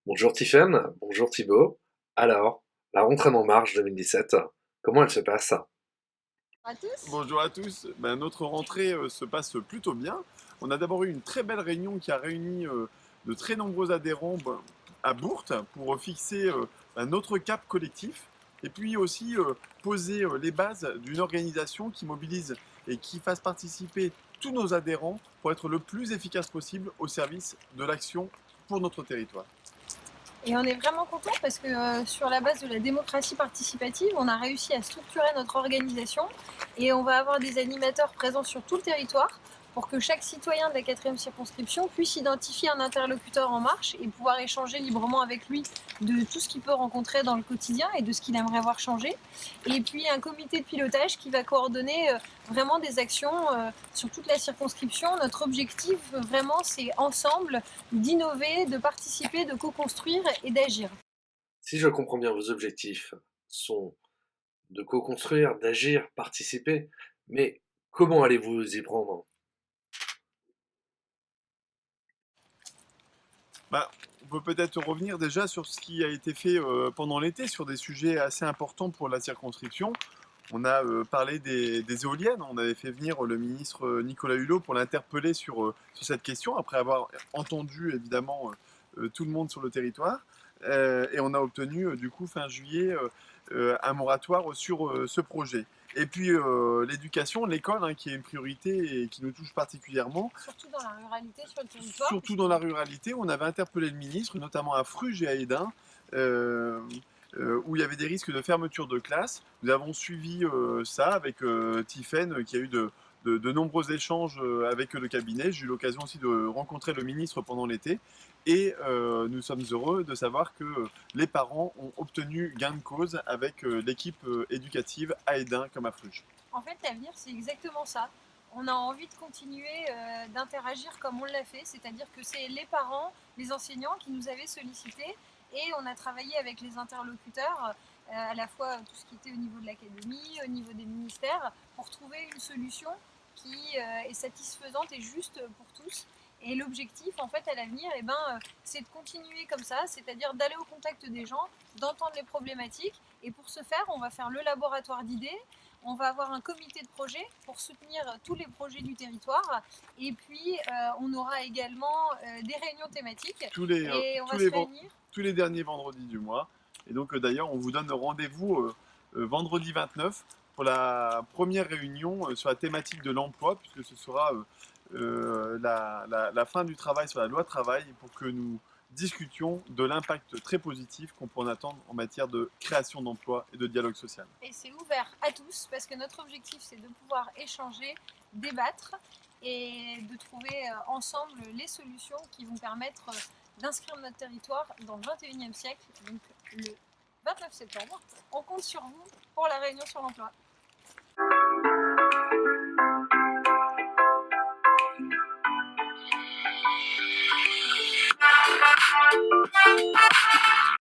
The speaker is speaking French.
Bonjour Tiffaine, bonjour Thibaut. Alors, la rentrée en marche 2017, comment elle se passe? À tous. Bonjour à tous. Notre rentrée se passe plutôt bien. On a d'abord eu une très belle réunion qui a réuni de très nombreux adhérents à Bourte pour fixer notre cap collectif et puis aussi poser les bases d'une organisation qui mobilise et qui fasse participer tous nos adhérents pour être le plus efficace possible au service de l'action pour notre territoire. Et on est vraiment content parce que sur la base de la démocratie participative, on a réussi à structurer notre organisation et on va avoir des animateurs présents sur tout le territoire pour que chaque citoyen de la 4e circonscription puisse identifier un interlocuteur en marche et pouvoir échanger librement avec lui de tout ce qu'il peut rencontrer dans le quotidien et de ce qu'il aimerait voir changer. Et puis un comité de pilotage qui va coordonner vraiment des actions sur toute la circonscription. Notre objectif vraiment c'est ensemble d'innover, de participer, de co-construire et d'agir. Si je comprends bien, vos objectifs sont de co-construire, d'agir, participer, mais comment allez-vous y prendre? On peut peut-être revenir déjà sur ce qui a été fait pendant l'été, sur des sujets assez importants pour la circonscription. On a parlé des éoliennes, on avait fait venir le ministre Nicolas Hulot pour l'interpeller sur cette question, après avoir entendu évidemment tout le monde sur le territoire. Et on a obtenu du coup fin juillet un moratoire sur ce projet. Et puis l'éducation, l'école, hein, qui est une priorité et qui nous touche particulièrement. Surtout dans la ruralité, sur le territoire. Surtout dans la ruralité, on avait interpellé le ministre, notamment à Fruges et à Hesdin, euh, où il y avait des risques de fermeture de classe. Nous avons suivi ça avec Tiffaine, qui a eu de nombreux échanges avec le cabinet. J'ai eu l'occasion aussi de rencontrer le ministre pendant l'été. Et nous sommes heureux de savoir que les parents ont obtenu gain de cause avec l'équipe éducative à Hesdin comme à Fruges. En fait, l'avenir, c'est exactement ça. On a envie de continuer d'interagir comme on l'a fait, c'est-à-dire que c'est les parents, les enseignants qui nous avaient sollicités et on a travaillé avec les interlocuteurs, à la fois tout ce qui était au niveau de l'académie, au niveau des ministères, pour trouver une solution qui est satisfaisante et juste pour tous. Et l'objectif, en fait, à l'avenir, c'est de continuer comme ça, c'est-à-dire d'aller au contact des gens, d'entendre les problématiques. Et pour ce faire, on va faire le laboratoire d'idées. On va avoir un comité de projet pour soutenir tous les projets du territoire. Et puis, on aura également des réunions thématiques. Tous les, Et on tous va les, se ven- réunir. tous les derniers vendredis du mois. Et donc d'ailleurs, on vous donne rendez-vous vendredi 29 pour la première réunion sur la thématique de l'emploi, puisque ce sera la fin du travail sur la loi travail, pour que nous discutions de l'impact très positif qu'on peut en attendre en matière de création d'emplois et de dialogue social. Et c'est ouvert à tous parce que notre objectif, c'est de pouvoir échanger, débattre et de trouver ensemble les solutions qui vont permettre d'inscrire notre territoire dans le 21e siècle, donc le 29 septembre. On compte sur vous pour la réunion sur l'emploi.